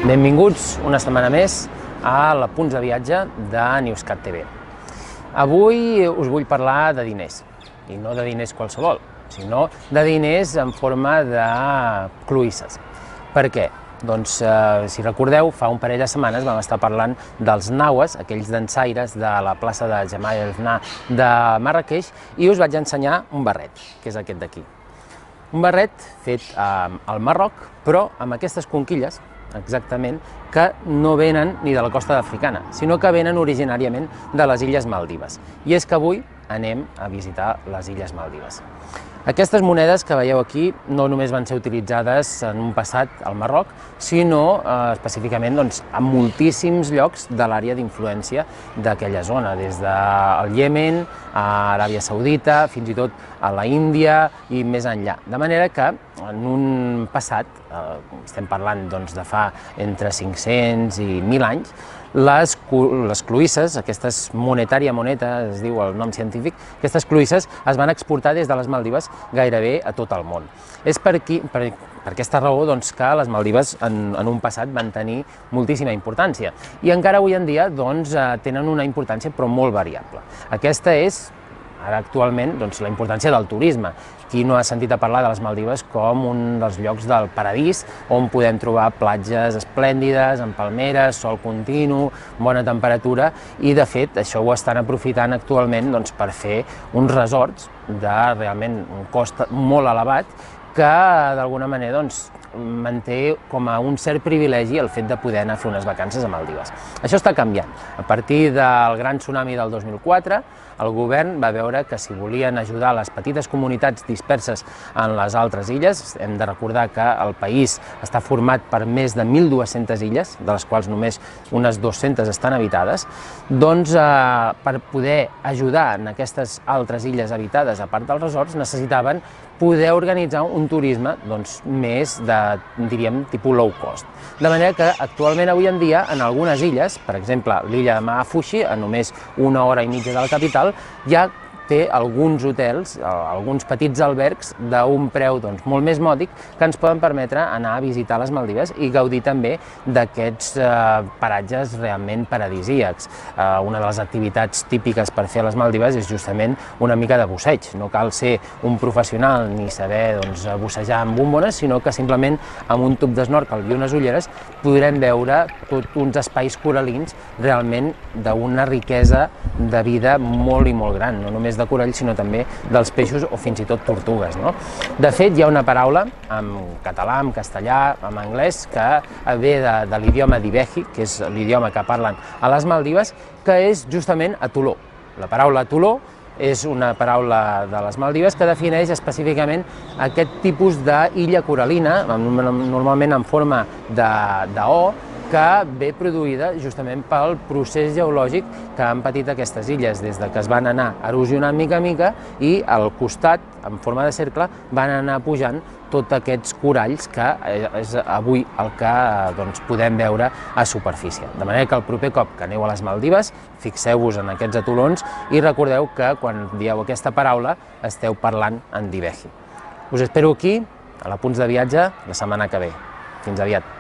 Benvinguts una setmana més a la Punts de Viatge de Newscat TV. Avui us vull parlar de diners, i no de diners qualsevol, sinó de diners en forma de cloïsses. Per què? Doncs, si recordeu, fa un parell de setmanes vam estar parlant dels naues, aquells dansaires de la plaça de Jemaa el-Fna de Marràqueix, i us vaig ensenyar un barret, que és aquest d'aquí. Un barret fet al Marroc, però amb aquestes conquilles, exactament, que no venen ni de la costa africana, sinó que venen originàriament de les Illes Maldives. I és que avui anem a visitar les Illes Maldives. Aquestes monedes que veieu aquí no només van ser utilitzades en un passat al Marroc, sinó específicament en moltíssims llocs de l'àrea d'influència d'aquella zona, des del Iemen, a Aràbia Saudita, fins i tot a la Índia i més enllà. De manera que en un passat, estem parlant de fa entre 500 i 1.000 anys, les cloïsses, aquestes monetària moneta, es diu el nom científic, aquestes cloïsses es van exportar des de les Maldives gairebé a tot el món. És per aquesta raó que les Maldives en un passat van tenir moltíssima importància i encara avui en dia tenen una importància però molt variable. Aquesta és ara actualment la importància del turisme. Qui no ha sentit a parlar de les Maldives com un dels llocs del paradís on podem trobar platges esplèndides, amb palmeres, sol continu, bona temperatura i de fet això ho estan aprofitant actualment per fer uns resorts de realment un cost molt elevat que d'alguna manera manté com a un cert privilegi el fet de poder anar a fer unes vacances a Maldives. Això està canviant. A partir del gran tsunami del 2004, el govern va veure que si volien ajudar les petites comunitats disperses en les altres illes, hem de recordar que el país està format per més de 1.200 illes, de les quals només unes 200 estan habitades, doncs per poder ajudar en aquestes altres illes habitades, a part dels resorts, necessitaven poder organitzar un turisme més de, diríem, tipus low cost. De manera que actualment avui en dia en algunes illes, per exemple l'illa de Maafushi, a només 1 hora i mitja de la capital, ja té alguns hotels, alguns petits albergs d'un preu molt més mòdic que ens poden permetre anar a visitar les Maldives i gaudir també d'aquests paratges realment paradisíacs. Una de les activitats típiques per fer a les Maldives és justament una mica de busseig. No cal ser un professional ni saber bussejar amb bombones, sinó que simplement amb un tub d'esnorkel i unes ulleres podrem veure tots uns espais coral·lins realment d'una riquesa de vida molt i molt gran, no només de coralls, sinó també dels peixos o fins i tot tortugues. De fet, hi ha una paraula en català, en castellà, en anglès, que ve de l'idioma divehi, que és l'idioma que parlen a les Maldives, que és justament atoló. La paraula atoló és una paraula de les Maldives que defineix específicament aquest tipus d'illa coral·lina, normalment en forma d'O, que ve produïda justament pel procés geològic que han patit aquestes illes des que es van anar erosionant mica en mica i al costat, en forma de cercle, van anar pujant tots aquests coralls que és avui el que podem veure a superfície. De manera que el proper cop que aneu a les Maldives, fixeu-vos en aquests atolons i recordeu que quan dieu aquesta paraula esteu parlant en divehi. Us espero aquí, a la Punts de Viatge, la setmana que ve. Fins aviat.